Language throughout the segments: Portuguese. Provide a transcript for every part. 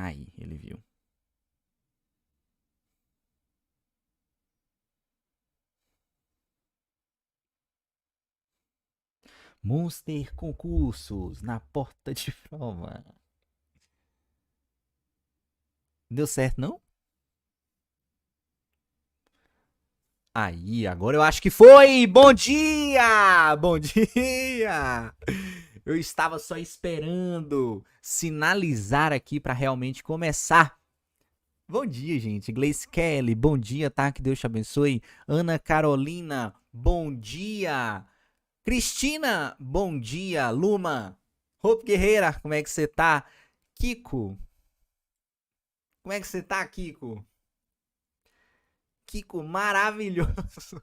Aí, ele viu. Monster Concursos na porta de prova. Deu certo, não? Aí, agora eu acho que foi! Bom dia! Bom dia! Eu estava só esperando sinalizar aqui para realmente começar. Bom dia, gente. Gleice Kelly, bom dia, tá? Que Deus te abençoe. Ana Carolina, bom dia. Cristina, bom dia. Luma, Hope Guerreira, como é que você tá? Kiko, como é que você tá, Kiko? Kiko, maravilhoso.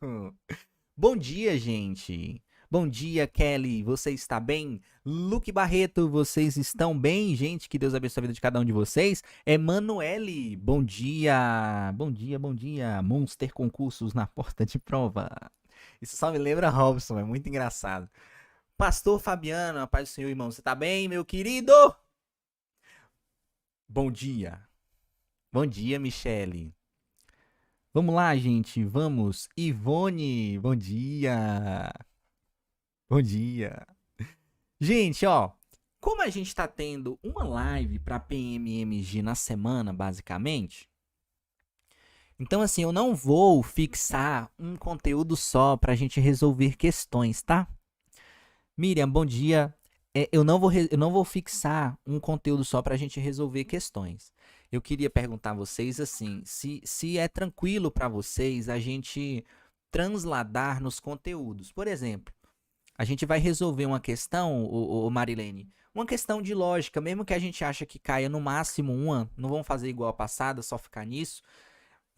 Bom dia, gente. Bom dia, Kelly. Você está bem? Luke Barreto, vocês estão bem, gente? Que Deus abençoe a vida de cada um de vocês. Emanuele, bom dia. Bom dia, bom dia. Monster Concursos na porta de prova. Isso só me lembra Robson, é muito engraçado. Pastor Fabiano, a paz do Senhor, irmão. Você tá bem, meu querido? Bom dia. Bom dia, Michele. Vamos lá, gente. Vamos. Ivone, bom dia. Bom dia. Gente, ó, como a gente tá tendo uma live para PMMG na semana, basicamente, então assim, eu não vou fixar um conteúdo só pra gente resolver questões, tá? Miriam, bom dia. Eu não vou fixar um conteúdo só pra gente resolver questões. Eu queria perguntar a vocês assim, se é tranquilo pra vocês a gente transladar nos conteúdos. Por exemplo, a gente vai resolver uma questão, o Marilene, uma questão de lógica, mesmo que a gente acha que caia no máximo uma, não vamos fazer igual a passada, só ficar nisso.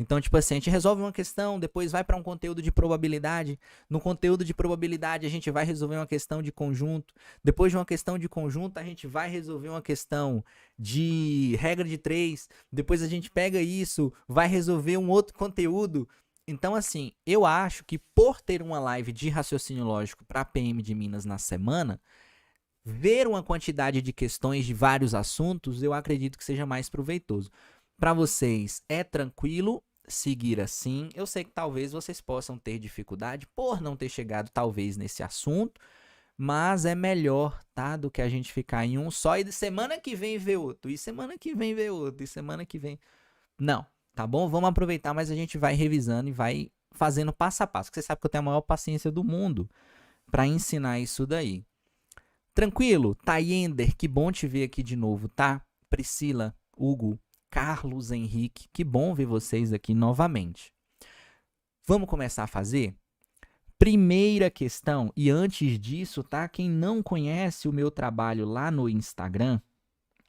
Então, tipo assim, a gente resolve uma questão, depois vai para um conteúdo de probabilidade. No conteúdo de probabilidade, a gente vai resolver uma questão de conjunto. Depois de uma questão de conjunto, a gente vai resolver uma questão de regra de três. Depois a gente pega isso, vai resolver um outro conteúdo. Então, assim, eu acho que por ter uma live de raciocínio lógico para a PM de Minas na semana, ver uma quantidade de questões de vários assuntos, eu acredito que seja mais proveitoso. Para vocês, é tranquilo seguir assim? Eu sei que talvez vocês possam ter dificuldade por não ter chegado, talvez, nesse assunto, mas é melhor, tá? Do que a gente ficar em um só e de semana que vem ver outro, e semana que vem ver outro, e semana que vem. Não, tá bom? Vamos aproveitar, mas a gente vai revisando e vai fazendo passo a passo, porque você sabe que eu tenho a maior paciência do mundo para ensinar isso daí. Tranquilo? Tayender, que bom te ver aqui de novo, tá? Priscila, Hugo, Carlos Henrique, que bom ver vocês aqui novamente. Vamos começar a fazer? Primeira questão, e antes disso, tá? Quem não conhece o meu trabalho lá no Instagram,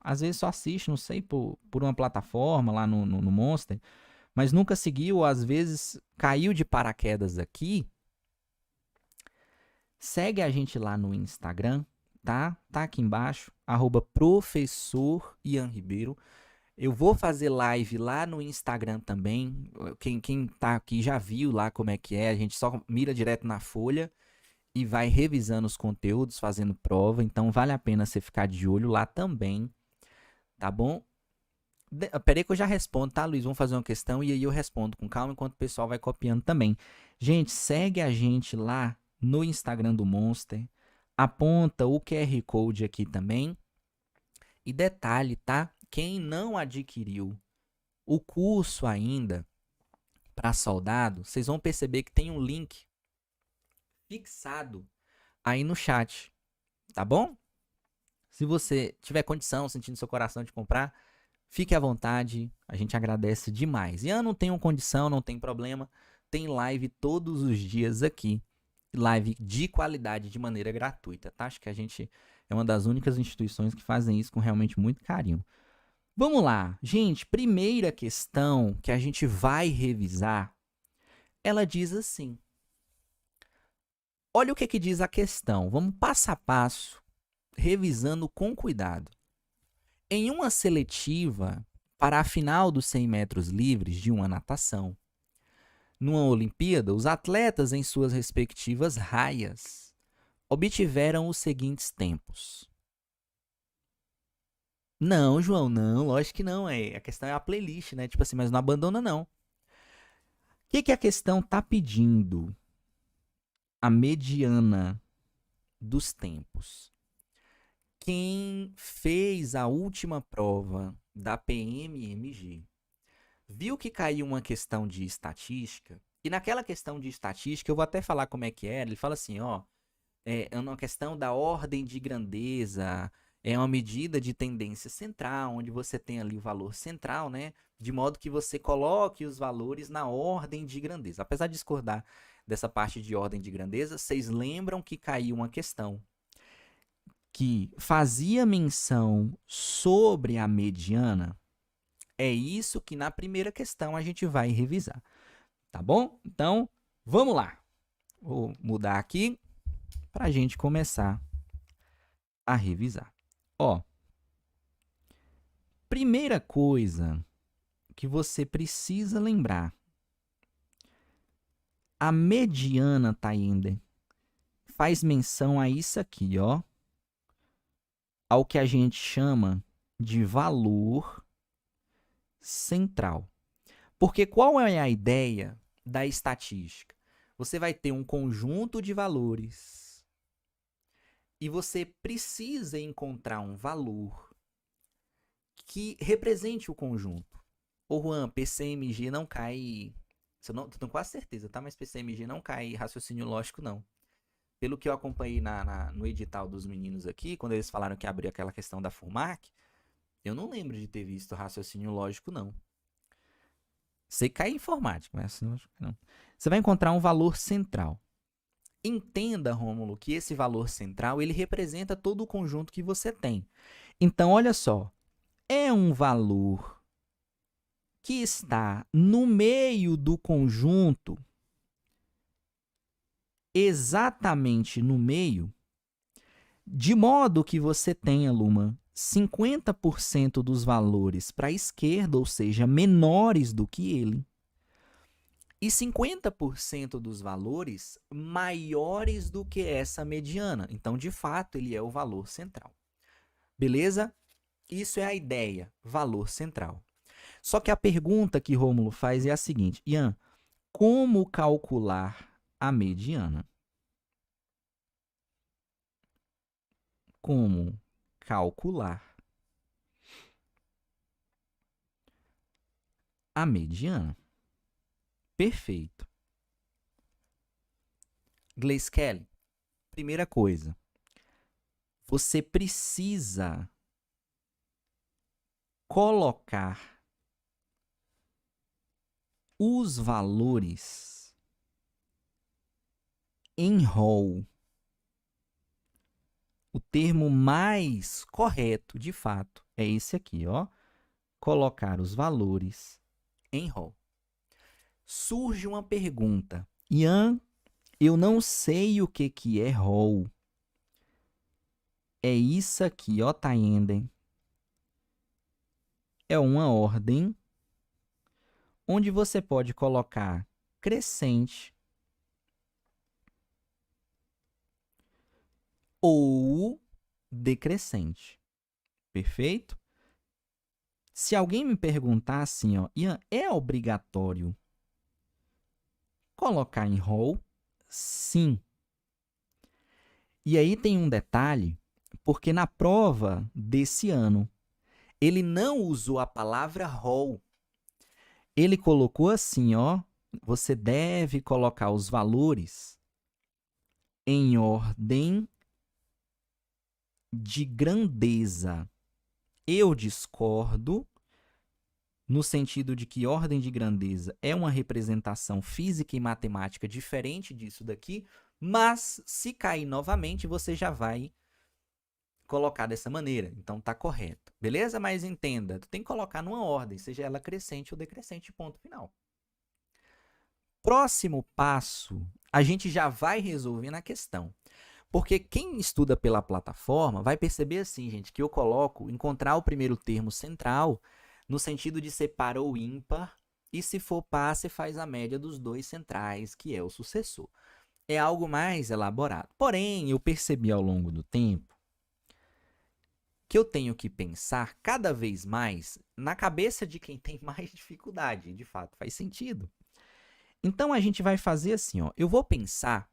às vezes só assiste, não sei, por uma plataforma lá no Monster, mas nunca seguiu, ou às vezes caiu de paraquedas aqui, segue a gente lá no Instagram, tá? Tá aqui embaixo, @professor Ian Ribeiro. Eu vou fazer live lá no Instagram também. Quem tá aqui já viu lá como é que é. A gente só mira direto na folha e vai revisando os conteúdos, fazendo prova. Então vale a pena você ficar de olho lá também, tá bom? Peraí que eu já respondo, tá, Luiz? Vamos fazer uma questão e aí eu respondo com calma enquanto o pessoal vai copiando também. Gente, segue a gente lá no Instagram do Monster. Aponta o QR Code aqui também. E detalhe, tá? Quem não adquiriu o curso ainda para soldado, vocês vão perceber que tem um link fixado aí no chat, tá bom? Se você tiver condição, sentindo seu coração de comprar, fique à vontade, a gente agradece demais. E eu não tenho condição, não tem problema, tem live todos os dias aqui, live de qualidade de maneira gratuita, tá? Acho que a gente é uma das únicas instituições que fazem isso com realmente muito carinho. Vamos lá, gente, primeira questão que a gente vai revisar, ela diz assim: olha o que diz a questão, vamos passo a passo, revisando com cuidado. Em uma seletiva para a final dos 100 metros livres de uma natação, numa Olimpíada, os atletas em suas respectivas raias obtiveram os seguintes tempos. Não, João, não, lógico que não. A questão é a playlist, né? Tipo assim, mas não abandona, não. O que a questão tá pedindo? A mediana dos tempos. Quem fez a última prova da PMMG viu que caiu uma questão de estatística, e naquela questão de estatística, eu vou até falar como é que era, ele fala assim, ó, é uma questão da ordem de grandeza, é uma medida de tendência central, onde você tem ali o valor central, né, de modo que você coloque os valores na ordem de grandeza. Apesar de discordar dessa parte de ordem de grandeza, vocês lembram que caiu uma questão que fazia menção sobre a mediana? É isso que na primeira questão a gente vai revisar, tá bom? Então, vamos lá. Vou mudar aqui para a gente começar a revisar. Ó, primeira coisa que você precisa lembrar, a mediana, Tainder, faz menção a isso aqui, ó, ao que a gente chama de valor central. Porque qual é a ideia da estatística? Você vai ter um conjunto de valores e você precisa encontrar um valor que represente o conjunto. Ô Juan, PCMG não cai... Eu tenho quase certeza, tá? Mas PCMG não cai raciocínio lógico, não. Pelo que eu acompanhei no edital dos meninos aqui, quando eles falaram que abriu aquela questão da FURMAC, eu não lembro de ter visto raciocínio lógico, não. Sei que cai em informática, mas não. Você vai encontrar um valor central. Entenda, Rômulo, que esse valor central ele representa todo o conjunto que você tem. Então, olha só, é um valor que está no meio do conjunto, exatamente no meio, de modo que você tenha, Luma, 50% dos valores para a esquerda, ou seja, menores do que ele, e 50% dos valores maiores do que essa mediana. Então, de fato, ele é o valor central. Beleza? Isso é a ideia, valor central. Só que a pergunta que Rômulo faz é a seguinte: Ian, como calcular a mediana? Como calcular a mediana? Perfeito. Gleice Kelly, primeira coisa, você precisa colocar os valores em rol. O termo mais correto, de fato, é esse aqui, ó. Colocar os valores em rol. Surge uma pergunta. Ian, eu não sei o que é rol. É isso aqui, ó, Taienden. É uma ordem onde você pode colocar crescente ou decrescente. Perfeito? Se alguém me perguntar assim, ó, Ian, é obrigatório colocar em rol? Sim. E aí tem um detalhe, porque na prova desse ano, ele não usou a palavra rol. Ele colocou assim, ó, você deve colocar os valores em ordem de grandeza. Eu discordo, no sentido de que ordem de grandeza é uma representação física e matemática diferente disso daqui, mas se cair novamente, você já vai colocar dessa maneira. Então tá correto. Beleza? Mas entenda, tu tem que colocar numa ordem, seja ela crescente ou decrescente, ponto final. Próximo passo, a gente já vai resolver na questão. Porque quem estuda pela plataforma vai perceber assim, gente, que eu coloco encontrar o primeiro termo central no sentido de ser par ou ímpar, e se for par, você faz a média dos dois centrais, que é o sucessor. É algo mais elaborado. Porém, eu percebi ao longo do tempo que eu tenho que pensar cada vez mais na cabeça de quem tem mais dificuldade. De fato, faz sentido. Então, a gente vai fazer assim, ó. Eu vou pensar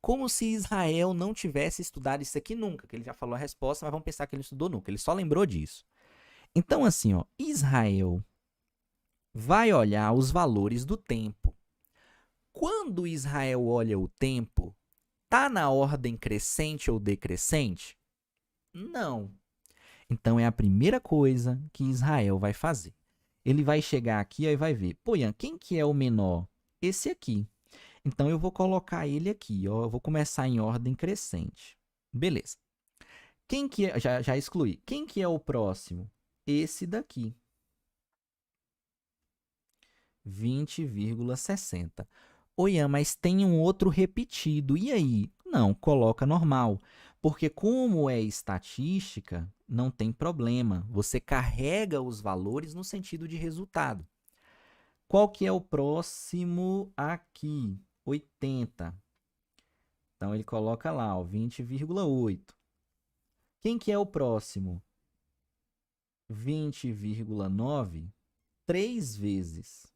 como se Israel não tivesse estudado isso aqui nunca, que ele já falou a resposta, mas vamos pensar que ele não estudou nunca, ele só lembrou disso. Então, assim, ó, Israel vai olhar os valores do tempo. Quando Israel olha o tempo, tá na ordem crescente ou decrescente? Não. Então, é a primeira coisa que Israel vai fazer. Ele vai chegar aqui e vai ver, pô, Ian, quem que é o menor? Esse aqui. Então, eu vou colocar ele aqui, ó. Eu vou começar em ordem crescente. Beleza. Quem que é? Já excluí. Quem que é o próximo? Esse daqui. 20,60. Oi, Ian, mas tem um outro repetido. E aí? Não, coloca normal. Porque como é estatística, não tem problema. Você carrega os valores no sentido de resultado. Qual que é o próximo aqui? 80. Então, ele coloca lá, ó, 20,8. Quem que é o próximo? 20,9. 3 vezes.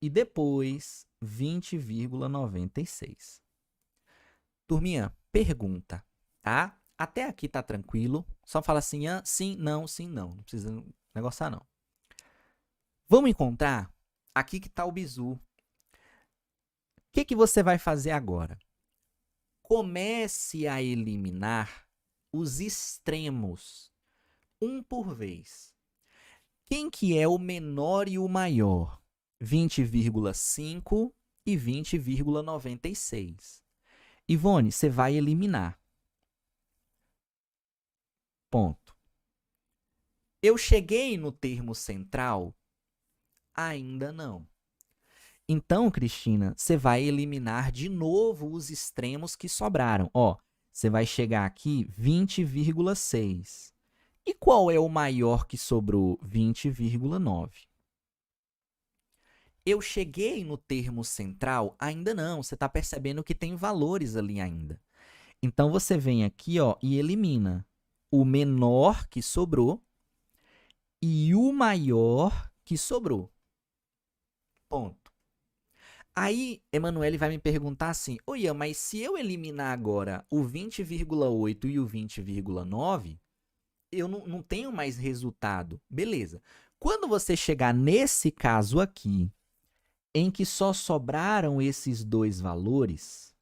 E depois, 20,96. Turminha, pergunta, tá? Até aqui tá tranquilo. Só fala assim, sim, não, sim, não. Não precisa negociar, não. Vamos encontrar aqui que tá o bizu. O que você vai fazer agora? Comece a eliminar os extremos, um por vez. Quem que é o menor e o maior? 20,5 e 20,96. Ivone, você vai eliminar. Ponto. Eu cheguei no termo central? Ainda não. Então, Cristina, você vai eliminar de novo os extremos que sobraram. Ó, você vai chegar aqui 20,6. E qual é o maior que sobrou? 20,9. Eu cheguei no termo central? Ainda não. Você está percebendo que tem valores ali ainda. Então, você vem aqui, ó, e elimina o menor que sobrou e o maior que sobrou. Ponto. Aí, Emanuele vai me perguntar assim, ô Ian, mas se eu eliminar agora o 20,8 e o 20,9, eu não tenho mais resultado. Beleza. Quando você chegar nesse caso aqui, em que só sobraram esses dois valores,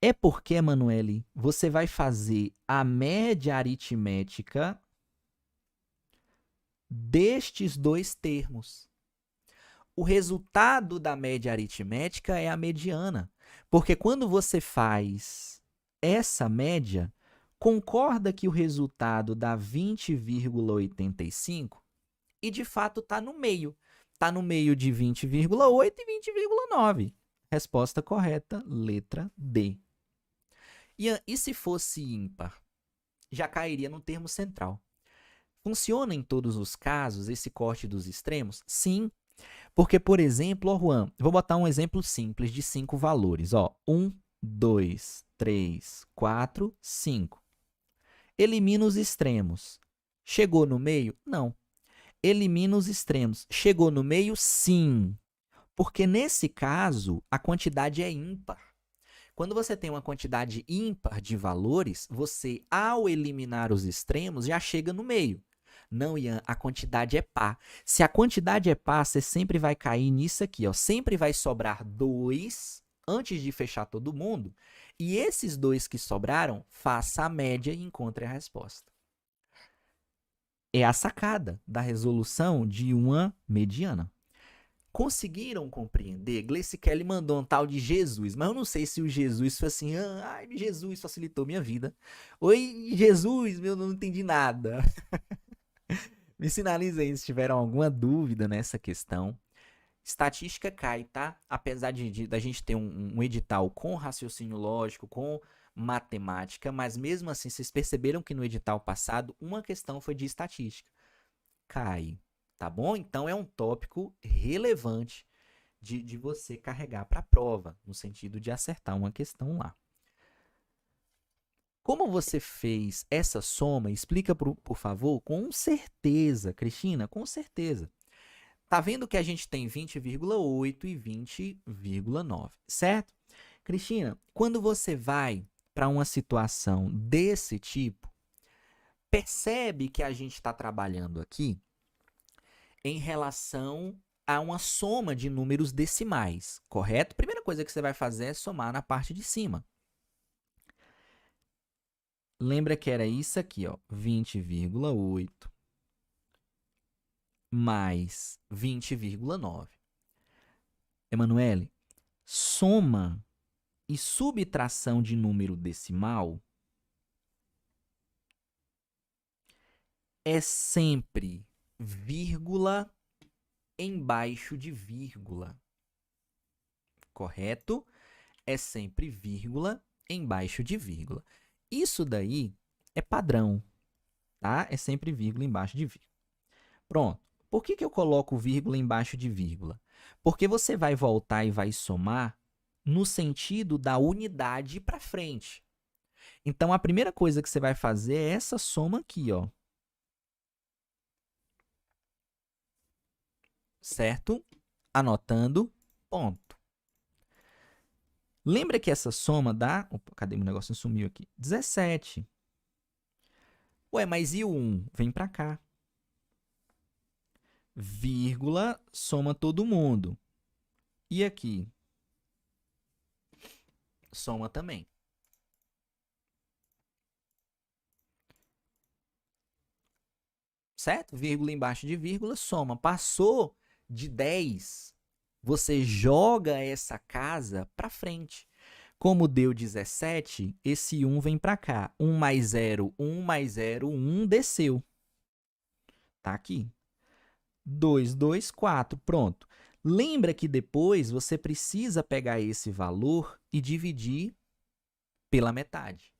é porque, Emanuele, você vai fazer a média aritmética destes dois termos. O resultado da média aritmética é a mediana, porque quando você faz essa média, concorda que o resultado dá 20,85 e, de fato, está no meio. Está no meio de 20,8 e 20,9. Resposta correta, letra D. E se fosse ímpar? Já cairia no termo central. Funciona em todos os casos esse corte dos extremos? Sim. Porque, por exemplo, Juan, vou botar um exemplo simples de 5 valores. 1, 2, 3, 4, 5. Elimina os extremos. Chegou no meio? Não. Elimina os extremos. Chegou no meio? Sim. Porque, nesse caso, a quantidade é ímpar. Quando você tem uma quantidade ímpar de valores, você, ao eliminar os extremos, já chega no meio. Não, Ian, a quantidade é par. Se a quantidade é par, você sempre vai cair nisso aqui, ó. Sempre vai sobrar 2 antes de fechar todo mundo. E esses 2 que sobraram, faça a média e encontre a resposta. É a sacada da resolução de uma mediana. Conseguiram compreender? Gleice Kelly mandou um tal de Jesus, mas eu não sei se o Jesus foi assim, ai, Jesus facilitou minha vida. Oi, Jesus, eu não entendi nada. Me sinaliza aí se tiveram alguma dúvida nessa questão. Estatística cai, tá? Apesar da gente ter um edital com raciocínio lógico, com matemática, mas mesmo assim, vocês perceberam que no edital passado, uma questão foi de estatística. Cai, tá bom? Então, é um tópico relevante de você carregar para a prova, no sentido de acertar uma questão lá. Como você fez essa soma? Explica, por favor, com certeza, Cristina, com certeza. Tá vendo que a gente tem 20,8 e 20,9, certo? Cristina, quando você vai para uma situação desse tipo, percebe que a gente está trabalhando aqui em relação a uma soma de números decimais, correto? Primeira coisa que você vai fazer é somar na parte de cima. Lembra que era isso aqui, ó, 20,8 mais 20,9. Emanuele, soma e subtração de número decimal é sempre vírgula embaixo de vírgula, correto? É sempre vírgula embaixo de vírgula. Isso daí é padrão, tá? É sempre vírgula embaixo de vírgula. Pronto. Por que eu coloco vírgula embaixo de vírgula? Porque você vai voltar e vai somar no sentido da unidade para frente. Então, a primeira coisa que você vai fazer é essa soma aqui, ó. Certo? Anotando, ponto. Lembra que essa soma dá... Opa, cadê meu negócio? Sumiu aqui. 17. Ué, mas e o 1? Vem para cá. Vírgula, soma todo mundo. E aqui? Soma também. Certo? Vírgula embaixo de vírgula, soma. Passou de 10, você joga essa casa para frente. Como deu 17, esse 1 vem para cá. 1 mais 0, 1 mais 0, 1 desceu. Tá aqui. 2, 2, 4. Pronto. Lembra que depois você precisa pegar esse valor e dividir pela metade.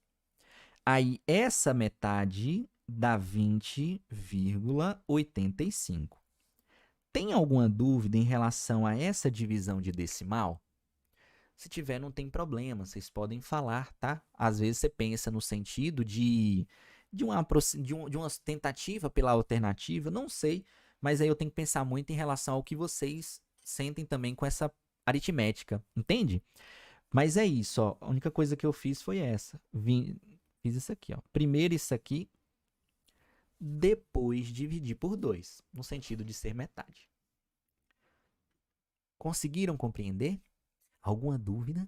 Aí, essa metade dá 20,85. Tem alguma dúvida em relação a essa divisão de decimal? Se tiver, não tem problema, vocês podem falar, tá? Às vezes você pensa no sentido de uma tentativa pela alternativa, não sei, mas aí eu tenho que pensar muito em relação ao que vocês sentem também com essa aritmética, entende? Mas é isso, ó. A única coisa que eu fiz foi essa. Fiz isso aqui, ó. Primeiro isso aqui, depois dividir por 2, no sentido de ser metade. Conseguiram compreender? Alguma dúvida?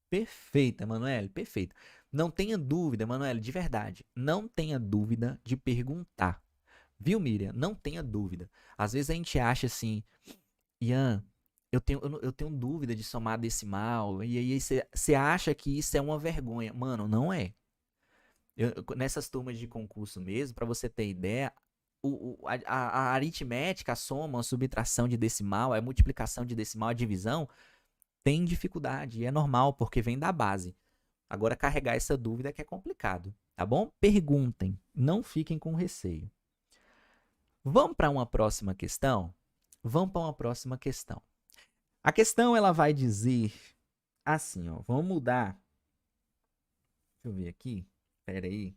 Perfeita, Emanuele, perfeito. Não tenha dúvida, Emanuele, de verdade. Não tenha dúvida de perguntar. Viu, Miriam? Não tenha dúvida. Às vezes a gente acha assim, Ian, eu tenho dúvida de somar decimal, e aí você acha que isso é uma vergonha. Mano, não é. Nessas turmas de concurso mesmo, para você ter ideia, a aritmética, a soma, a subtração de decimal, a multiplicação de decimal, a divisão, tem dificuldade, e é normal, porque vem da base. Agora, carregar essa dúvida é que é complicado, tá bom? Perguntem, não fiquem com receio. Vamos para uma próxima questão? Vamos para uma próxima questão. A questão, ela vai dizer assim, ó, vamos mudar. Deixa eu ver aqui, espera aí.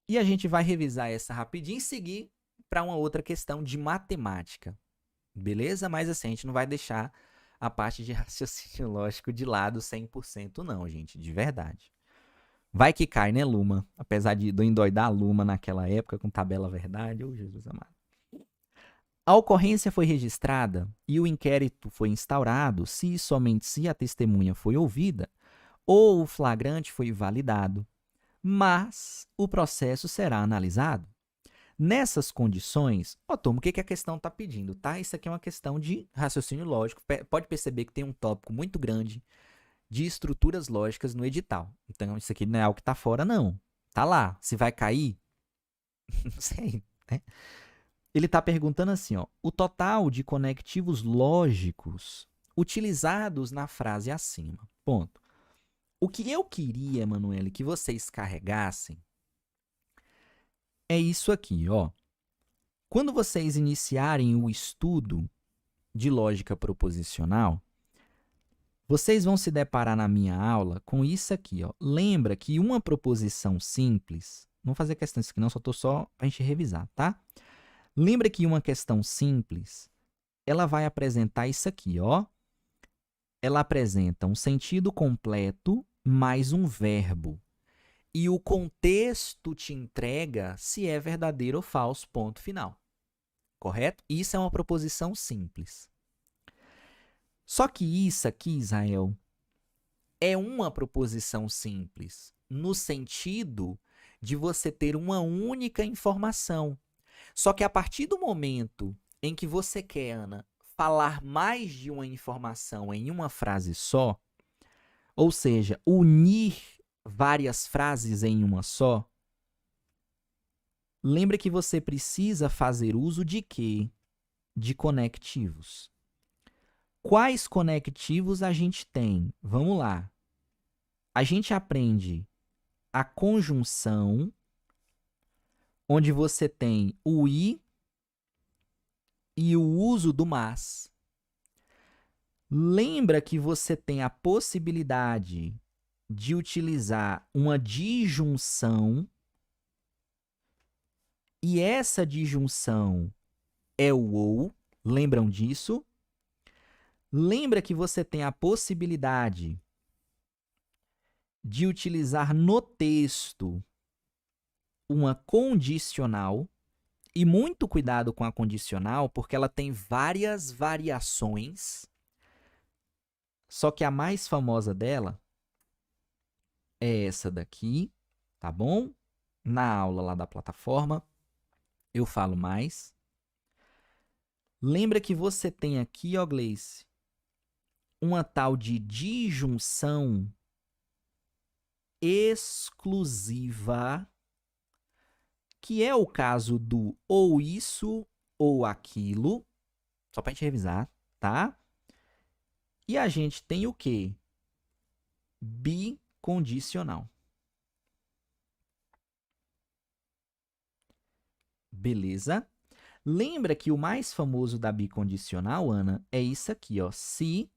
E a gente vai revisar essa rapidinho e seguir para uma outra questão de matemática. Beleza? Mas assim, a gente não vai deixar a parte de raciocínio lógico de lado 100% não, gente, de verdade. Vai que cai, né, Luma? Apesar do endoidar a Luma naquela época com tabela verdade, ô Jesus amado. A ocorrência foi registrada e o inquérito foi instaurado se e somente se a testemunha foi ouvida ou o flagrante foi validado, mas o processo será analisado. Nessas condições, ó, turma, o que a questão está pedindo, tá? Isso aqui é uma questão de raciocínio lógico. Pode perceber que tem um tópico muito grande de estruturas lógicas no edital. Então, isso aqui não é algo que está fora, não. Tá lá. Se vai cair, não sei, né? Ele está perguntando assim, ó, o total de conectivos lógicos utilizados na frase acima. Ponto. O que eu queria, Emanuele, que vocês carregassem é isso aqui, ó. Quando vocês iniciarem o estudo de lógica proposicional, Vocês vão se deparar na minha aula com isso aqui, ó. Lembra que uma proposição simples... Não vou fazer questão disso aqui não, só para a gente revisar, tá? Lembra que uma questão simples, ela vai apresentar isso aqui, ó. Ela apresenta um sentido completo mais um verbo. E o contexto te entrega se é verdadeiro ou falso, ponto final. Correto? Isso é uma proposição simples. Só que isso aqui, Israel, é uma proposição simples, no sentido de você ter uma única informação. Só que a partir do momento em que você quer, Ana, falar mais de uma informação em uma frase só, ou seja, unir várias frases em uma só, lembra que você precisa fazer uso de quê? De conectivos. Quais conectivos a gente tem? Vamos lá. A gente aprende a conjunção, onde você tem o i e o uso do mas. Lembra que você tem a possibilidade de utilizar uma disjunção, e essa disjunção é o ou. Lembram disso? Lembra que você tem a possibilidade de utilizar no texto uma condicional, e muito cuidado com a condicional, porque ela tem várias variações, só que a mais famosa dela é essa daqui, tá bom? Na aula lá da plataforma, eu falo mais. Lembra que você tem aqui, ó, Gleice, uma tal de disjunção exclusiva, que é o caso do ou isso ou aquilo, só para a gente revisar, tá? E a gente tem o quê? Bicondicional. Beleza? Lembra que o mais famoso da bicondicional, Ana, é isso aqui, ó. Se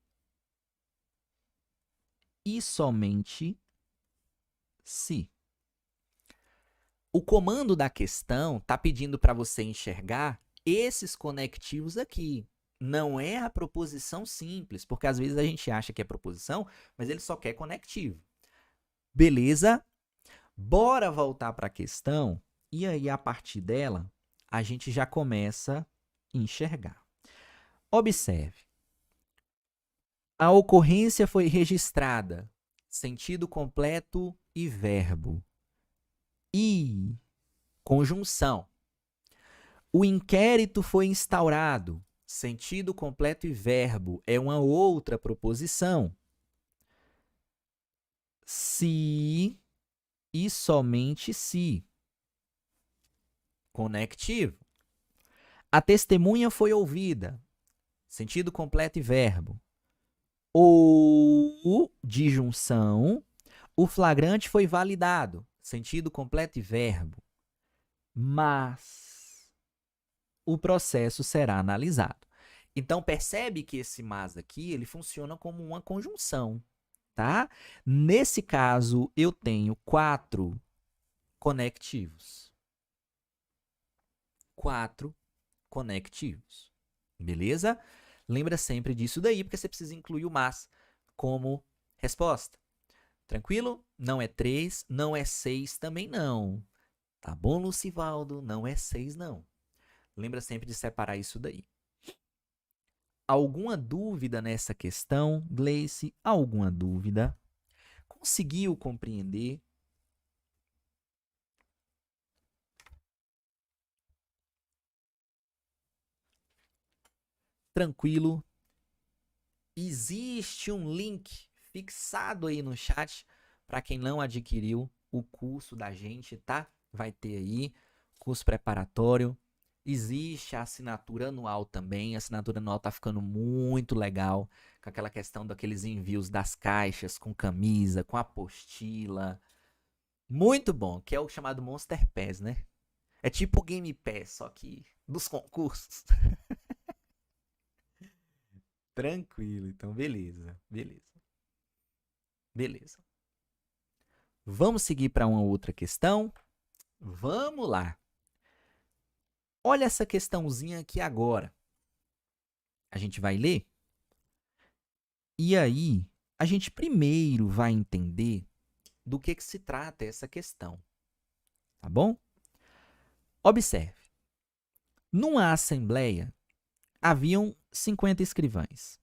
e somente se. O comando da questão está pedindo para você enxergar esses conectivos aqui. Não é a proposição simples, porque às vezes a gente acha que é proposição, mas ele só quer conectivo. Beleza? Bora voltar para a questão e aí, a partir dela, a gente já começa a enxergar. Observe. A ocorrência foi registrada. Sentido completo e verbo. E conjunção. O inquérito foi instaurado. Sentido completo e verbo é uma outra proposição. Se e somente se. Conectivo. A testemunha foi ouvida. Sentido completo e verbo. Ou, disjunção, o flagrante foi validado. Sentido completo e verbo. Mas o processo será analisado. Então, percebe que esse mas aqui, ele funciona como uma conjunção, tá? Nesse caso, eu tenho 4 conectivos. 4 conectivos. Beleza? Lembra sempre disso daí, porque você precisa incluir o mas como resposta. Tranquilo? Não é 3, não é 6 também não. Tá bom, Lucivaldo? Não é 6 não. Lembra sempre de separar isso daí. Alguma dúvida nessa questão, Gleice? Alguma dúvida? Conseguiu compreender? Tranquilo? Existe um link fixado aí no chat para quem não adquiriu o curso da gente, tá? Vai ter aí curso preparatório. Existe a assinatura anual também. A assinatura anual tá ficando muito legal, com aquela questão daqueles envios das caixas com camisa, com apostila. Muito bom, que é o chamado Monster Pass, né? É tipo o Game Pass, só que dos concursos. Tranquilo, então beleza, beleza. Beleza. Vamos seguir para uma outra questão? Vamos lá. Olha essa questãozinha aqui agora. A gente vai ler? E aí, a gente primeiro vai entender do que se trata essa questão. Tá bom? Observe. Numa assembleia, haviam 50 escrivães,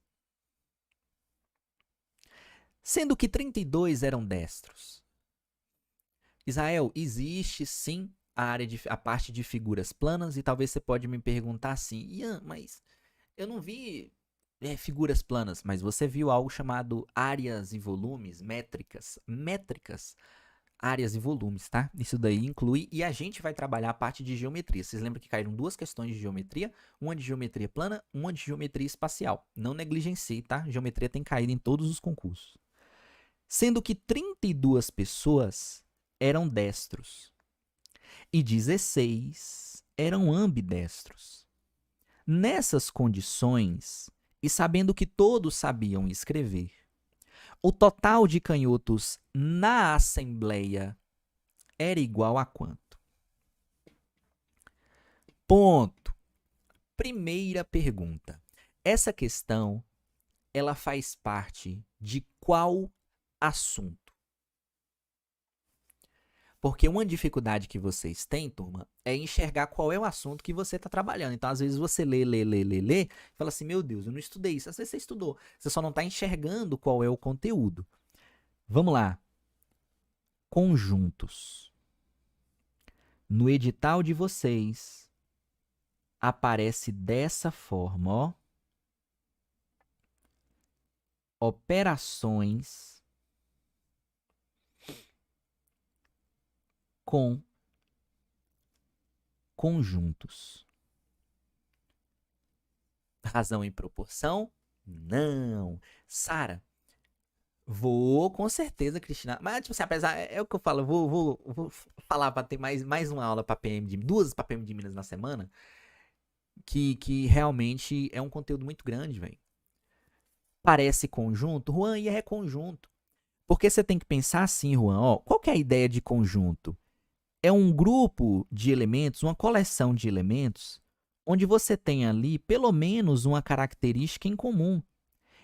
sendo que 32 eram destros. Israel, existe sim a parte de figuras planas, e talvez você pode me perguntar assim, Ian, mas eu não vi figuras planas, mas você viu algo chamado áreas e volumes, métricas, áreas e volumes, tá? Isso daí inclui, e a gente vai trabalhar a parte de geometria. Vocês lembram que caíram duas questões de geometria, uma de geometria plana, uma de geometria espacial. Não negligencie, tá? Geometria tem caído em todos os concursos. Sendo que 32 pessoas eram destros e 16 eram ambidestros. Nessas condições, e sabendo que todos sabiam escrever, o total de canhotos na assembleia era igual a quanto? Ponto. Primeira pergunta. Essa questão, ela faz parte de qual assunto? Porque uma dificuldade que vocês têm, turma, é enxergar qual é o assunto que você está trabalhando. Então, às vezes, você lê, e fala assim, meu Deus, eu não estudei isso. Às vezes você estudou, você só não está enxergando qual é o conteúdo. Vamos lá. Conjuntos. No edital de vocês, aparece dessa forma, ó. Operações com conjuntos. Razão e proporção? Não. Sara, vou, com certeza, Cristina. Mas, tipo assim, apesar, é o que eu falo, vou falar para ter mais uma aula para PM de duas para PM de Minas na semana, que realmente é um conteúdo muito grande, velho. Parece conjunto, Juan, e é conjunto. Porque você tem que pensar assim, Juan, ó, qual que é a ideia de conjunto? É um grupo de elementos, uma coleção de elementos, onde você tem ali pelo menos uma característica em comum.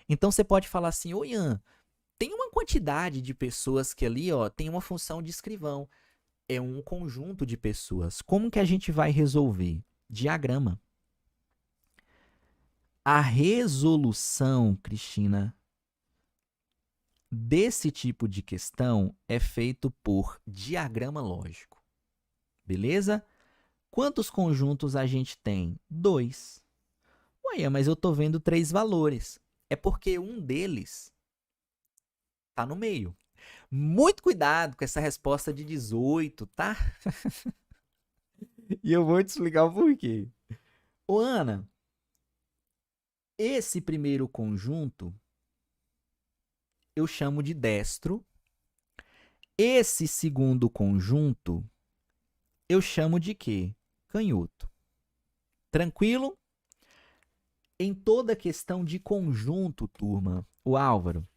Então você pode falar assim, ô Ian, tem uma quantidade de pessoas que ali, ó, tem uma função de escrivão. É um conjunto de pessoas. Como que a gente vai resolver? Diagrama. A resolução, Cristina, desse tipo de questão é feito por diagrama lógico. Beleza? Quantos conjuntos a gente tem? 2. Ué, mas eu estou vendo 3 valores. É porque um deles está no meio. Muito cuidado com essa resposta de 18, tá? E eu vou te explicar o porquê. Ô, Ana, esse primeiro conjunto eu chamo de destro. Esse segundo conjunto eu chamo de quê? Canhoto. Tranquilo? Em toda questão de conjunto, turma, o Álvaro,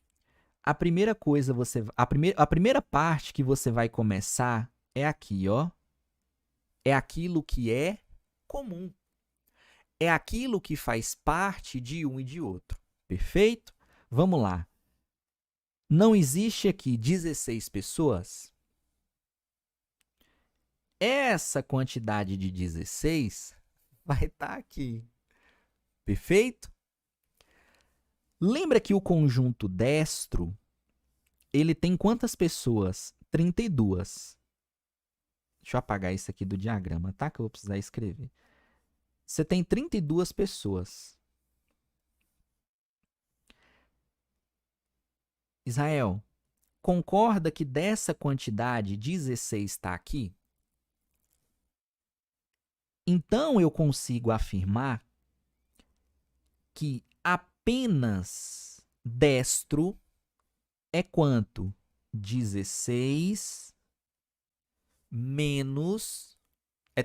a primeira coisa a primeira parte que você vai começar é aqui, ó. É aquilo que é comum. É aquilo que faz parte de um e de outro. Perfeito? Vamos lá. Não existe aqui 16 pessoas? Essa quantidade de 16 vai estar aqui. Perfeito? Lembra que o conjunto destro, ele tem quantas pessoas? 32. Deixa eu apagar isso aqui do diagrama, tá? Que eu vou precisar escrever. Você tem 32 pessoas. Israel, concorda que dessa quantidade, 16 está aqui? Então, eu consigo afirmar que apenas destro é quanto? 16 menos...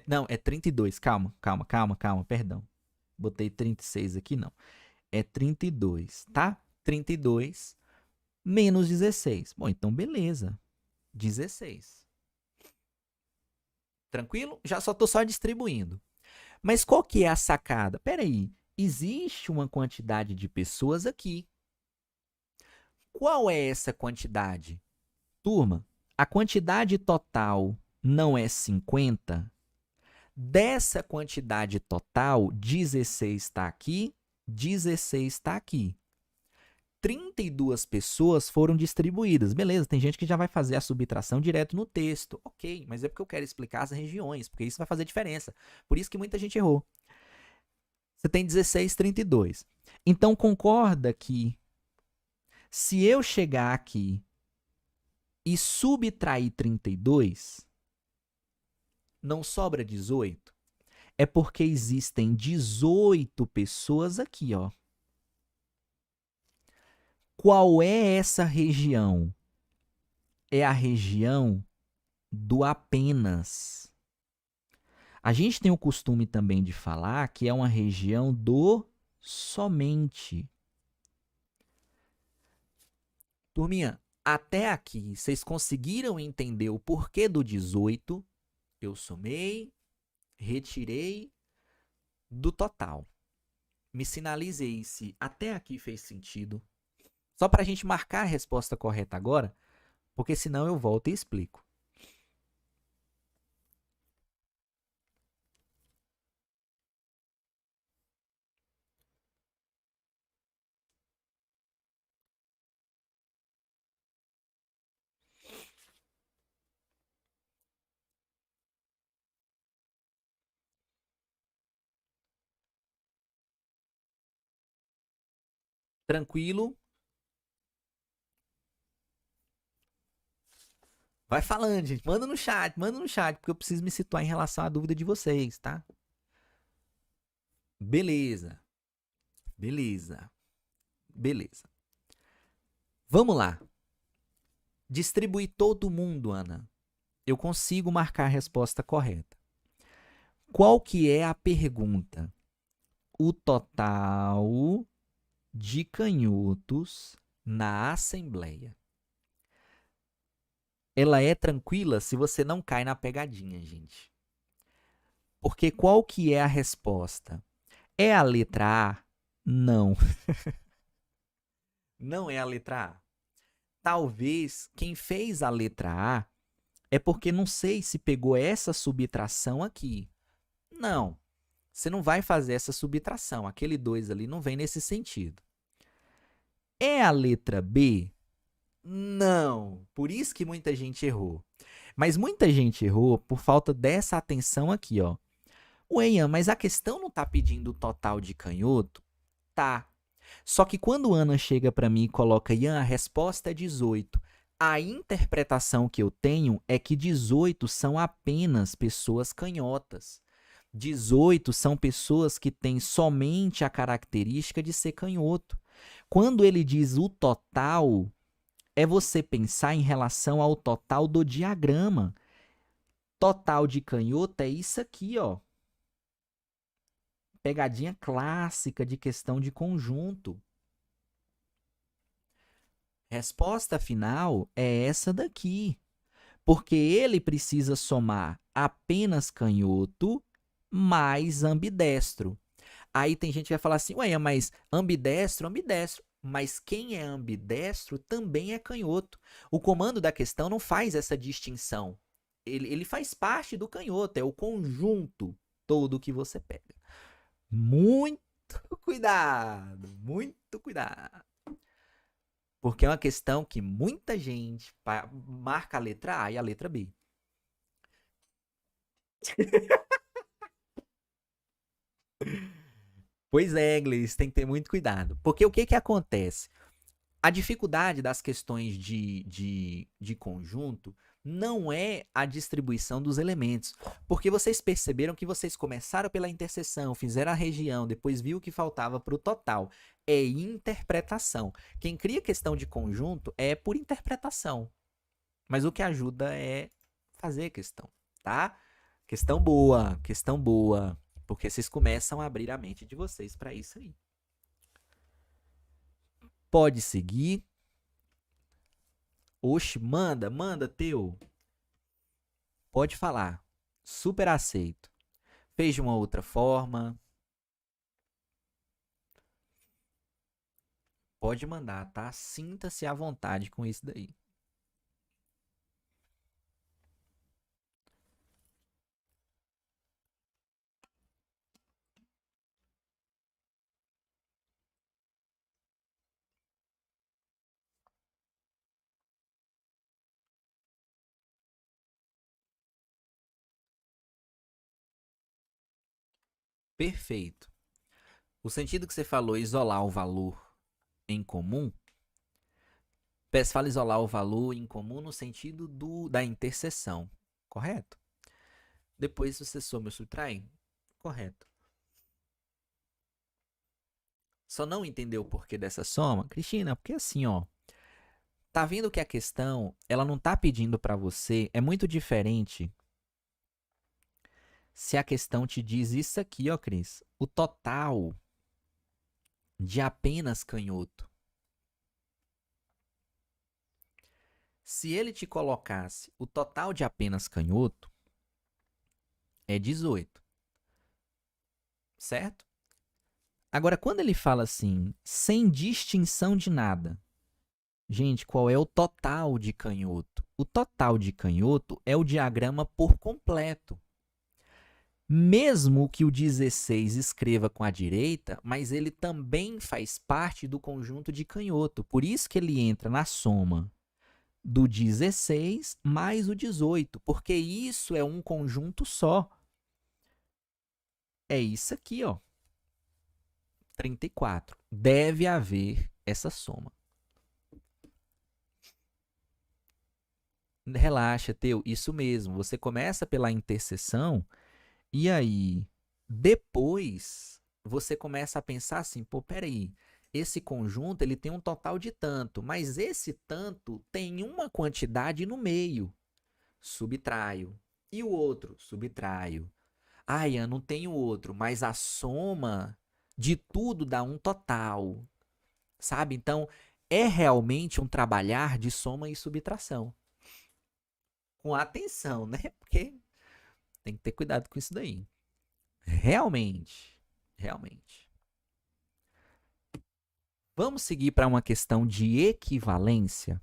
não, é 32. Calma, perdão. Botei 36 aqui, não. É 32, tá? 32 menos 16. Bom, então beleza. 16. Tranquilo? Já só estou só distribuindo. Mas qual que é a sacada? Peraí, existe uma quantidade de pessoas aqui. Qual é essa quantidade? Turma, a quantidade total não é 50? Dessa quantidade total, 16 está aqui, 16 está aqui. 32 pessoas foram distribuídas. Beleza, tem gente que já vai fazer a subtração direto no texto. Ok, mas é porque eu quero explicar as regiões, porque isso vai fazer diferença. Por isso que muita gente errou. Você tem 16, 32. Então, concorda que se eu chegar aqui e subtrair 32, não sobra 18? É porque existem 18 pessoas aqui, ó. Qual é essa região? É a região do apenas. A gente tem o costume também de falar que é uma região do somente. Turminha, até aqui, vocês conseguiram entender o porquê do 18? Eu somei, retirei do total. Me sinalize aí se até aqui fez sentido. Só para a gente marcar a resposta correta agora, porque senão eu volto e explico. Tranquilo? Vai falando, gente. Manda no chat, porque eu preciso me situar em relação à dúvida de vocês, tá? Beleza. Beleza. Beleza. Vamos lá. Distribuir todo mundo, Ana. Eu consigo marcar a resposta correta. Qual que é a pergunta? O total de canhotos na assembleia. Ela é tranquila se você não cai na pegadinha, gente. Porque qual que é a resposta? É a letra A? Não. Não é a letra A. Talvez quem fez a letra A é porque não sei se pegou essa subtração aqui. Não. Você não vai fazer essa subtração. Aquele 2 ali não vem nesse sentido. É a letra B? Não. Por isso que muita gente errou. Mas muita gente errou por falta dessa atenção aqui, ó. Ué, Ian, mas a questão não tá pedindo o total de canhoto? Tá. Só que quando Ana chega para mim e coloca, Ian, a resposta é 18. A interpretação que eu tenho é que 18 são apenas pessoas canhotas. 18 são pessoas que têm somente a característica de ser canhoto. Quando ele diz o total, é você pensar em relação ao total do diagrama. Total de canhoto é isso aqui, ó. Pegadinha clássica de questão de conjunto. Resposta final é essa daqui. Porque ele precisa somar apenas canhoto mais ambidestro. Aí tem gente que vai falar assim, ué, mas ambidestro, ambidestro. Mas quem é ambidestro também é canhoto. O comando da questão não faz essa distinção. Ele faz parte do canhoto, é o conjunto todo que você pega. Muito cuidado, muito cuidado. Porque é uma questão que muita gente marca a letra A e a letra B. Pois é, Gleice, tem que ter muito cuidado. Porque o que, que acontece? A dificuldade das questões de conjunto não é a distribuição dos elementos. Porque vocês perceberam que vocês começaram pela interseção, fizeram a região, depois viu o que faltava para o total. É interpretação. Quem cria questão de conjunto é por interpretação. Mas o que ajuda é fazer questão, tá? Questão boa, questão boa. Porque vocês começam a abrir a mente de vocês para isso aí. Pode seguir. Oxe, manda, teu. Pode falar. Super aceito. Fez de uma outra forma. Pode mandar, tá? Sinta-se à vontade com isso daí. Perfeito. O sentido que você falou, isolar o valor em comum, Pes fala isolar o valor em comum no sentido da interseção, correto? Depois você soma e subtrai, correto. Só não entendeu o porquê dessa soma? Cristina, porque assim, ó, tá vendo que a questão, ela não tá pedindo para você, é muito diferente se a questão te diz isso aqui, ó, Cris, o total de apenas canhoto. Se ele te colocasse o total de apenas canhoto, é 18, certo? Agora, quando ele fala assim, sem distinção de nada, gente, qual é o total de canhoto? O total de canhoto é o diagrama por completo. Mesmo que o 16 escreva com a direita, mas ele também faz parte do conjunto de canhoto. Por isso que ele entra na soma do 16 mais o 18, porque isso é um conjunto só. É isso aqui, ó. 34. Deve haver essa soma. Relaxa, Teu, isso mesmo. Você começa pela interseção e aí depois você começa a pensar assim, pô, peraí, esse conjunto ele tem um total de tanto, mas esse tanto tem uma quantidade no meio. Subtraio. E o outro? Subtraio. Ah, Ian, não tem o outro, mas a soma de tudo dá um total, sabe? Então, é realmente um trabalhar de soma e subtração. Com atenção, né? Porque tem que ter cuidado com isso daí. Realmente, realmente. Vamos seguir para uma questão de equivalência?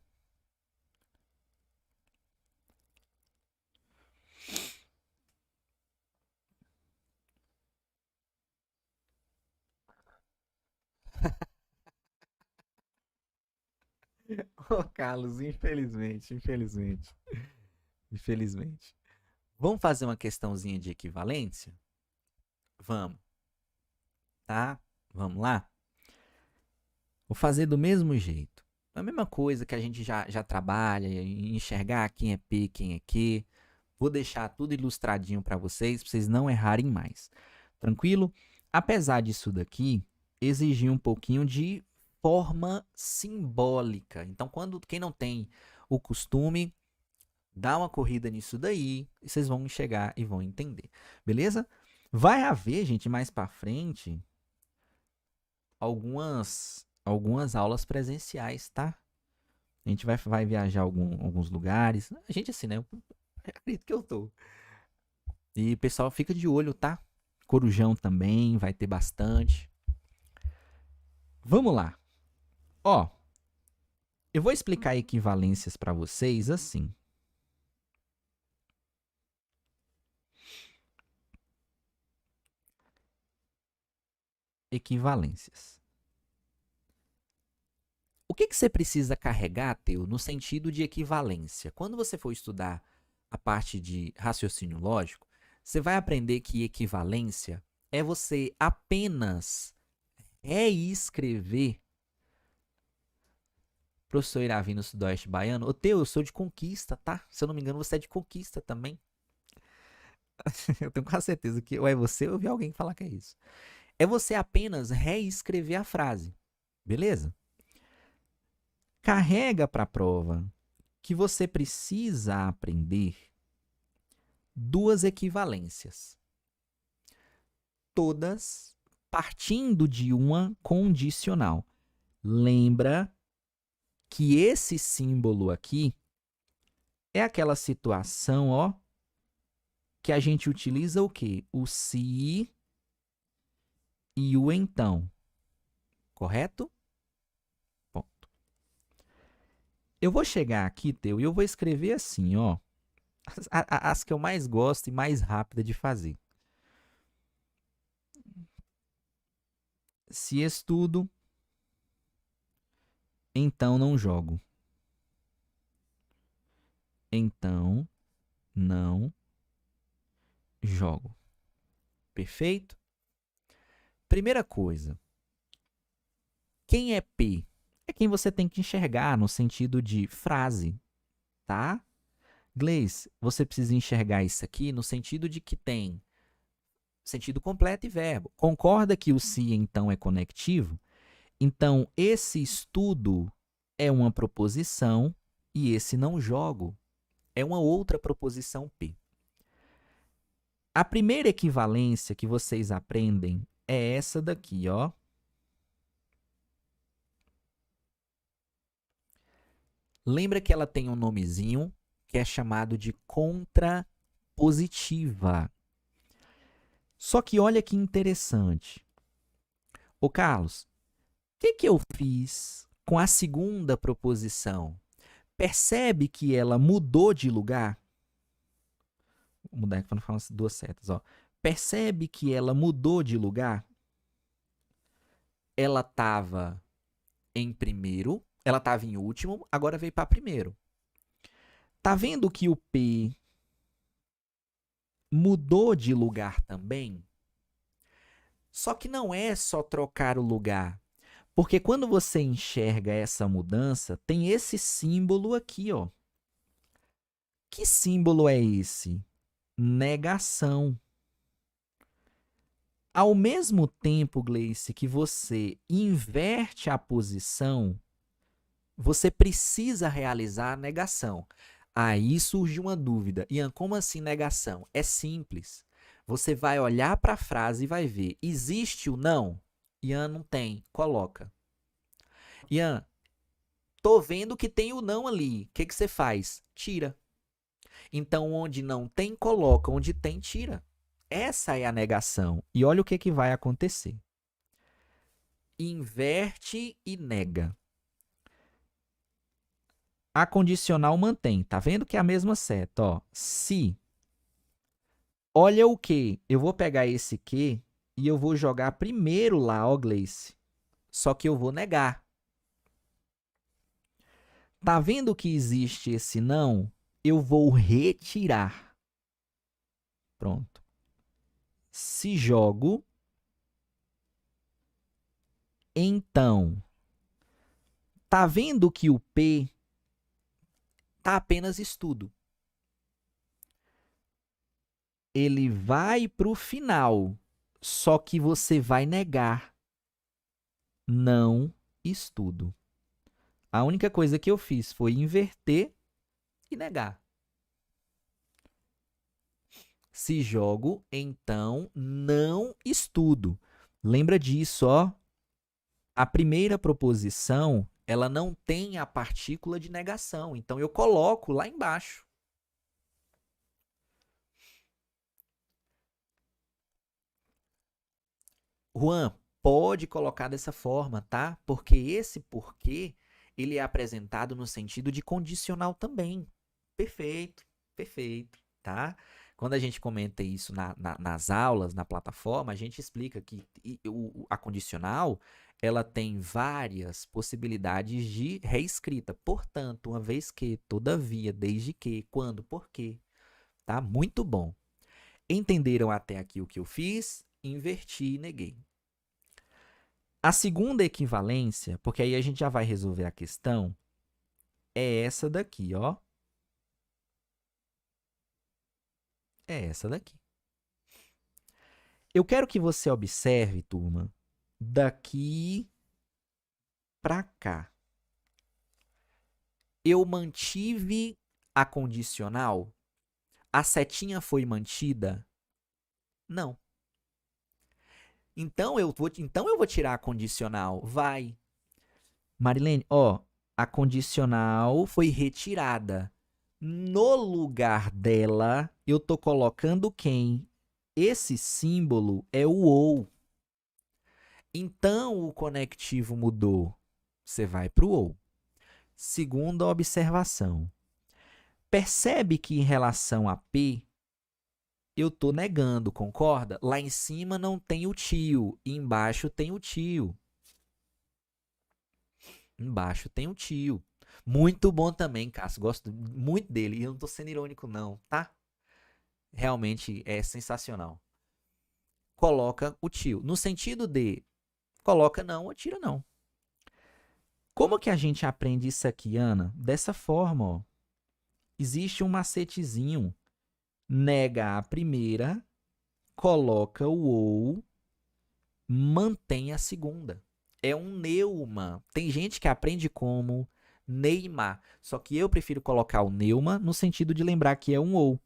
Ô, Carlos, infelizmente. Vamos fazer uma questãozinha de equivalência? Vamos, tá? Vamos lá? Vou fazer do mesmo jeito. A mesma coisa que a gente já trabalha, enxergar quem é P, quem é Q. Vou deixar tudo ilustradinho para vocês não errarem mais. Tranquilo? Apesar disso daqui, exigir um pouquinho de forma simbólica. Então, quem não tem o costume, dá uma corrida nisso daí, e vocês vão chegar e vão entender. Beleza? Vai haver, gente, mais para frente, algumas aulas presenciais, tá? A gente vai viajar alguns lugares. A gente assim, né? Eu acredito que eu tô. E pessoal, fica de olho, tá? Corujão também, vai ter bastante. Vamos lá. Ó, eu vou explicar equivalências para vocês assim. Equivalências. O que você precisa carregar, Teu, no sentido de equivalência? Quando você for estudar a parte de raciocínio lógico, você vai aprender que equivalência é você apenas reescrever. Professor Iravi no Sudoeste Baiano. Ô, Teu, eu sou de Conquista, tá? Se eu não me engano, você é de Conquista também. Eu tenho quase certeza que ou é você ou eu vi alguém falar que é isso. É você apenas reescrever a frase, beleza? Carrega para a prova que você precisa aprender duas equivalências, todas partindo de uma condicional. Lembra que esse símbolo aqui é aquela situação, ó, que a gente utiliza o quê? O se e o então. Correto? Ponto. Eu vou chegar aqui, Teu, e eu vou escrever assim, ó. As que eu mais gosto e mais rápida de fazer. Se estudo, então não jogo. Então não jogo. Perfeito? Primeira coisa. Quem é P? É quem você tem que enxergar no sentido de frase, tá? Gleice, você precisa enxergar isso aqui no sentido de que tem sentido completo e verbo. Concorda que o se, então, é conectivo? Então, esse estudo é uma proposição e esse não jogo é uma outra proposição P. A primeira equivalência que vocês aprendem é essa daqui, ó. Lembra que ela tem um nomezinho que é chamado de contrapositiva. Só que olha que interessante. Ô Carlos, o que eu fiz com a segunda proposição? Percebe que ela mudou de lugar? Vou mudar aqui para não falar as duas setas, ó. Percebe que ela mudou de lugar? Ela estava em primeiro, ela estava em último, agora veio para primeiro. Tá vendo que o P mudou de lugar também? Só que não é só trocar o lugar. Porque quando você enxerga essa mudança, tem esse símbolo aqui, ó. Que símbolo é esse? Negação. Ao mesmo tempo, Gleice, que você inverte a posição, você precisa realizar a negação. Aí surge uma dúvida. Ian, como assim negação? É simples. Você vai olhar para a frase e vai ver. Existe o não? Ian, não tem. Coloca. Ian, tô vendo que tem o não ali. O que você faz? Tira. Então, onde não tem, coloca. Onde tem, tira. Essa é a negação. E olha o que vai acontecer. Inverte e nega. A condicional mantém. Tá vendo que é a mesma seta, ó. Se. Olha o que. Eu vou pegar esse que e eu vou jogar primeiro lá, ó, Gleice. Só que eu vou negar. Tá vendo que existe esse não? Eu vou retirar. Pronto. Se jogo, então. Tá vendo que o P tá apenas estudo. Ele vai para o final, só que você vai negar. Não estudo. A única coisa que eu fiz foi inverter e negar. Se jogo, então não estudo. Lembra disso, ó. A primeira proposição, ela não tem a partícula de negação. Então, eu coloco lá embaixo. Juan, pode colocar dessa forma, tá? Porque esse porquê, ele é apresentado no sentido de condicional também. Perfeito, perfeito, tá? Quando a gente comenta isso nas aulas, na plataforma, a gente explica que a condicional, ela tem várias possibilidades de reescrita. Portanto, uma vez que, todavia, desde que, quando, porquê, tá? Muito bom. Entenderam até aqui o que eu fiz? Inverti e neguei. A segunda equivalência, porque aí a gente já vai resolver a questão, é essa daqui, ó. É essa daqui. Eu quero que você observe, turma, daqui para cá. Eu mantive a condicional? A setinha foi mantida? Não. Então eu vou tirar a condicional. Vai. Marilene, ó, A condicional foi retirada. No lugar dela, eu tô colocando quem? Esse símbolo é o ou. Então, o conectivo mudou. Você vai para o ou. Segunda observação. Percebe que em relação a P, eu estou negando, concorda? Lá em cima não tem o tio, e embaixo tem o tio. Embaixo tem o tio. Muito bom também, Cássio. Gosto muito dele. E eu não estou sendo irônico, não, tá? Realmente é sensacional. Coloca o tio. No sentido de coloca não ou tira não. Como que a gente aprende isso aqui, Ana? Dessa forma, ó. Existe um macetezinho. Nega a primeira, coloca o ou, mantém a segunda. É um neuma. Tem gente que aprende como Neymar. Só que eu prefiro colocar o neuma no sentido de lembrar que é um ou.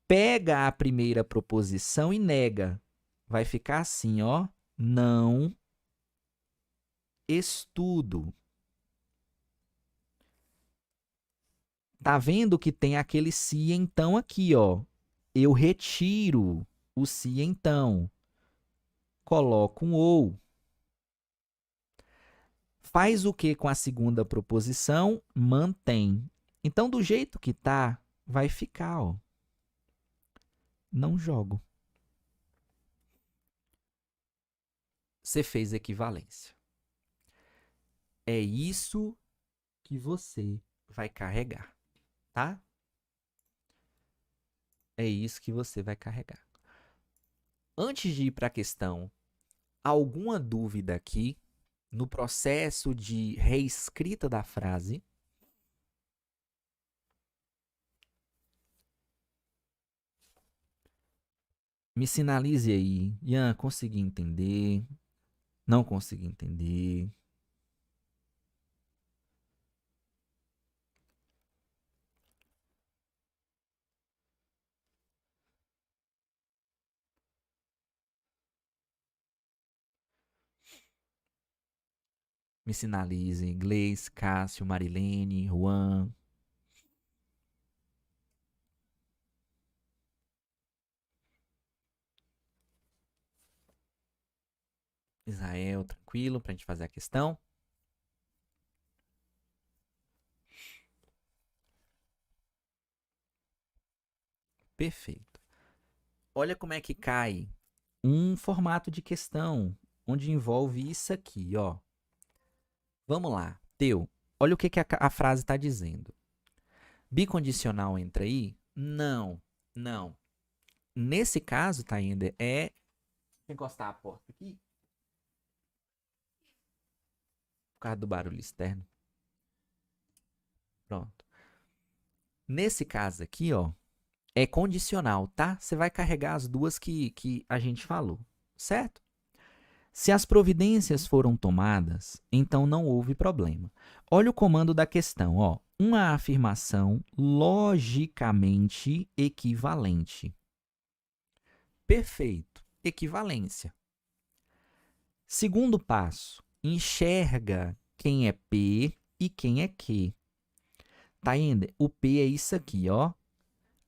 Pega a primeira proposição e nega. Vai ficar assim, ó. Não estudo. Tá vendo que tem aquele se então aqui, ó. Eu retiro o se então. Coloco um ou. Faz o que com a segunda proposição? Mantém. Então, do jeito que tá, vai ficar, ó. Não jogo. Você fez equivalência. É isso que você vai carregar, tá? É isso que você vai carregar. Antes de ir para a questão, alguma dúvida aqui no processo de reescrita da frase? Me sinalize aí. Ian, consegui entender? Não consegui entender? Me sinalize. Inglês, Cássio, Marilene, Juan. Israel, tranquilo, para a gente fazer a questão. Perfeito. Olha como é que cai um formato de questão onde envolve isso aqui, ó. Vamos lá, Teu. Olha o que a frase está dizendo. Bicondicional entra aí? Não, não. Nesse caso, tá ainda é... Deixa eu encostar a porta aqui. Por causa do barulho externo. Pronto. Nesse caso aqui, ó, é condicional, tá? Você vai carregar as duas que a gente falou, certo? Se as providências foram tomadas, então não houve problema. Olha o comando da questão, ó. Uma afirmação logicamente equivalente. Perfeito. Equivalência. Segundo passo, enxerga quem é P e quem é Q. Tá indo? O P é isso aqui, ó.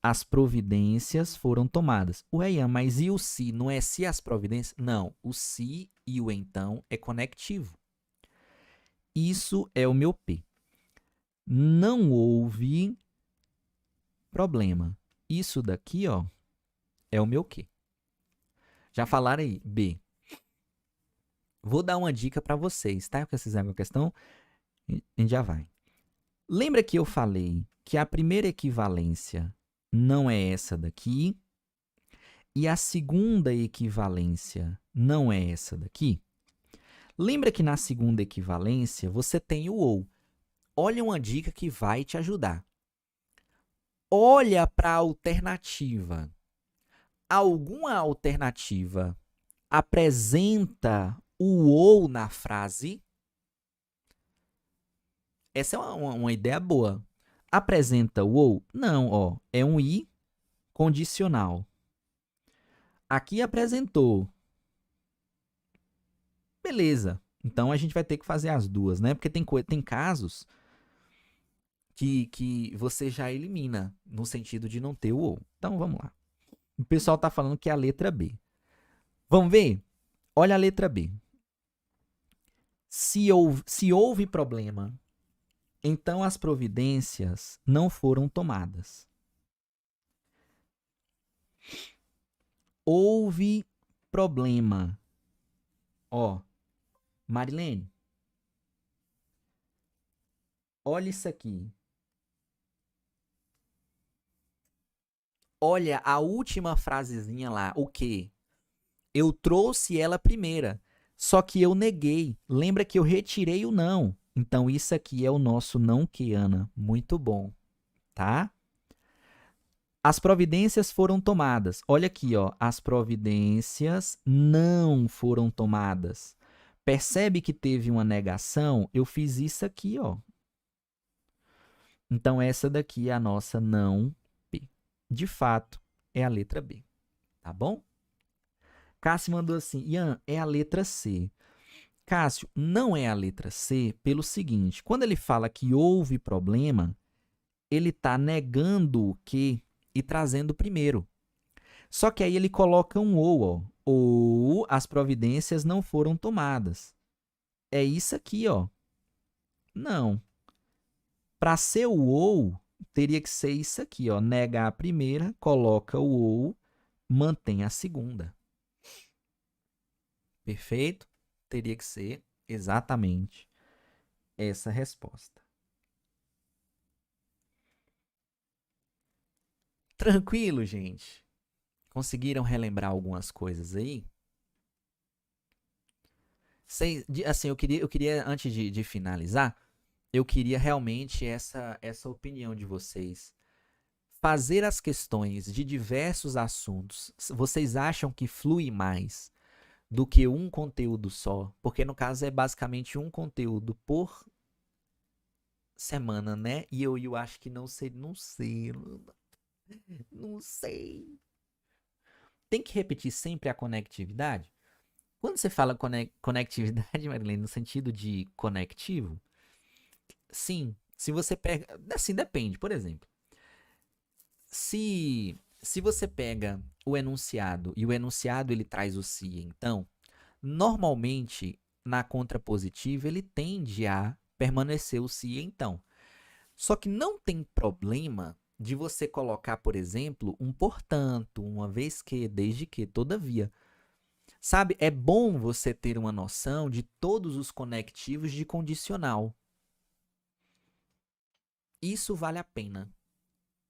As providências foram tomadas. Ué, Ian, mas e o se? Não é se as providências? Não, o se e o então é conectivo. Isso é o meu P. Não houve problema. Isso daqui, ó, é o meu Q. Já falaram aí, B. Vou dar uma dica para vocês, tá? Porque vocês fizeram a questão, a gente já vai. Lembra que eu falei que a primeira equivalência não é essa daqui e a segunda equivalência não é essa daqui? Lembra que na segunda equivalência você tem o ou. Olha uma dica que vai te ajudar. Olha para a alternativa. Alguma alternativa apresenta o ou na frase? Essa é uma ideia boa. Apresenta o ou? Não, ó, é um i condicional. Aqui apresentou. Beleza, Então a gente vai ter que fazer as duas, né? Porque tem casos que você já elimina, no sentido de não ter o ou. Então vamos lá. O pessoal tá falando que é a letra B. Vamos ver? Olha a letra B. Se houve problema, então as providências não foram tomadas. Houve problema. Ó, Marilene, olha isso aqui. Olha a última frasezinha lá. O quê? Eu trouxe ela primeira, só que eu neguei. Lembra que eu retirei o não. Então isso aqui é o nosso não que, Ana. Muito bom, tá? As providências foram tomadas. Olha aqui, ó. As providências não foram tomadas. Percebe que teve uma negação? Eu fiz isso aqui, ó. Então essa daqui é a nossa não P. De fato, é a letra B, tá bom? Cássio mandou assim: Ian, é a letra C. Cássio, não é a letra C pelo seguinte: quando ele fala que houve problema, ele está negando o que e trazendo primeiro. Só que aí ele coloca um ou, ó. Ou as providências não foram tomadas. É isso aqui, ó. Não. Para ser o ou, teria que ser isso aqui, ó. Nega a primeira, coloca o ou, mantém a segunda. Perfeito? Teria que ser exatamente essa resposta. Tranquilo, gente? Conseguiram relembrar algumas coisas aí? Assim, eu queria antes de finalizar, eu queria realmente essa opinião de vocês. Fazer as questões de diversos assuntos, vocês acham que flui mais do que um conteúdo só? Porque no caso é basicamente um conteúdo por semana, né? E eu acho que não sei. Tem que repetir sempre a conectividade? Quando você fala conectividade, Marilene, no sentido de conectivo, sim. Se você pega. Assim, depende. Por exemplo, se você pega o enunciado e o enunciado ele traz o se, então, normalmente na contrapositiva ele tende a permanecer o se, então. Só que não tem problema de você colocar, por exemplo, um portanto, uma vez que, desde que, todavia. Sabe, é bom você ter uma noção de todos os conectivos de condicional. Isso vale a pena,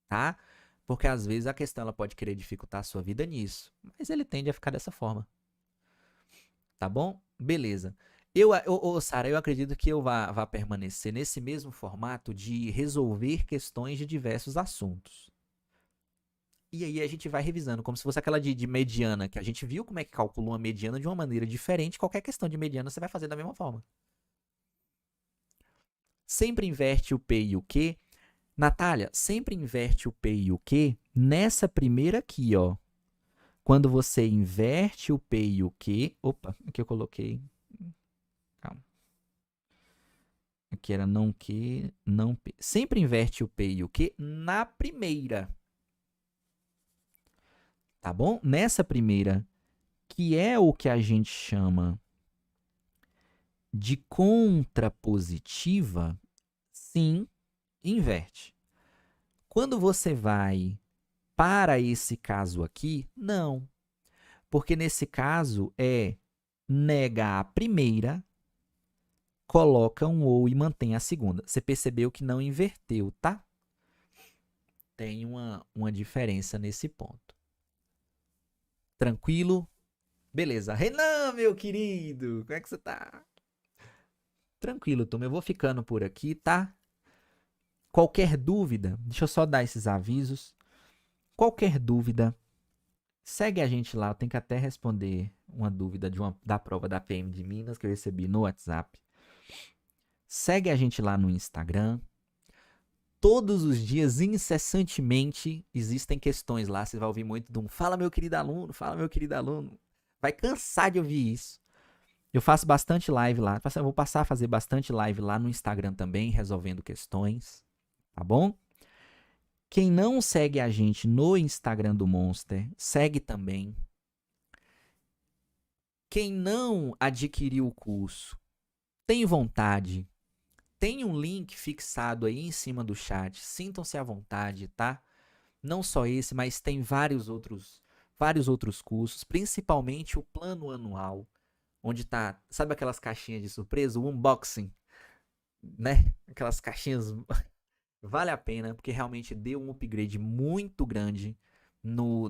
tá? Porque às vezes a questão ela pode querer dificultar a sua vida nisso, mas ele tende a ficar dessa forma. Tá bom? Beleza. Sara, eu acredito que eu vá permanecer nesse mesmo formato de resolver questões de diversos assuntos. E aí a gente vai revisando, como se fosse aquela de mediana, que a gente viu como é que calcula uma mediana de uma maneira diferente. Qualquer questão de mediana você vai fazer da mesma forma. Sempre inverte o P e o Q. Natália, sempre inverte o P e o Q nessa primeira aqui, ó. Quando você inverte o P e o Q... Opa, aqui eu coloquei... Calma. Aqui era não Q, não P. Sempre inverte o P e o Q na primeira. Tá bom? Nessa primeira, que é o que a gente chama de contrapositiva, sim, inverte. Quando você vai para esse caso aqui, não. Porque nesse caso é nega a primeira, coloca um ou e mantém a segunda. Você percebeu que não inverteu, tá? Tem uma diferença nesse ponto. Tranquilo? Beleza. Renan, meu querido, como é que você tá? Tranquilo, turma. Eu vou ficando por aqui, tá? Qualquer dúvida, deixa eu só dar esses avisos. Qualquer dúvida, segue a gente lá. Eu tenho que até responder uma dúvida da prova da PM de Minas que eu recebi no WhatsApp. Segue a gente lá no Instagram. Todos os dias, incessantemente, existem questões lá. Você vai ouvir muito de um fala meu querido aluno, fala meu querido aluno. Vai cansar de ouvir isso. Eu faço bastante live lá. Eu vou passar a fazer bastante live lá no Instagram também, resolvendo questões, tá bom? Quem não segue a gente no Instagram do Monster, segue também. Quem não adquiriu o curso, tem vontade, tem um link fixado aí em cima do chat. Sintam-se à vontade, tá? Não só esse, mas tem vários outros cursos, principalmente o plano anual, onde tá, sabe aquelas caixinhas de surpresa, o unboxing, né? Aquelas caixinhas vale a pena, porque realmente deu um upgrade muito grande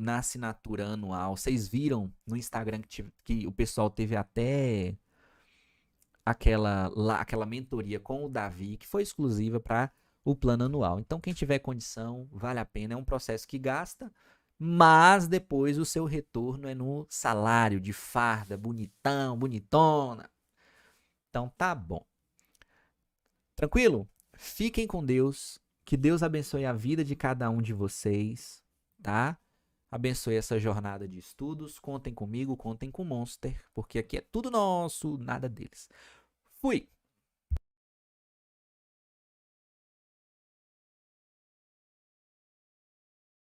na assinatura anual. Vocês viram no Instagram que o pessoal teve até aquela mentoria com o Davi, que foi exclusiva para o plano anual. Então, quem tiver condição, vale a pena. É um processo que gasta, mas depois o seu retorno é no salário de farda, bonitão, bonitona. Então, tá bom. Tranquilo? Fiquem com Deus. Que Deus abençoe a vida de cada um de vocês, tá? Abençoe essa jornada de estudos. Contem comigo, contem com o Monster, porque aqui é tudo nosso, nada deles. Fui!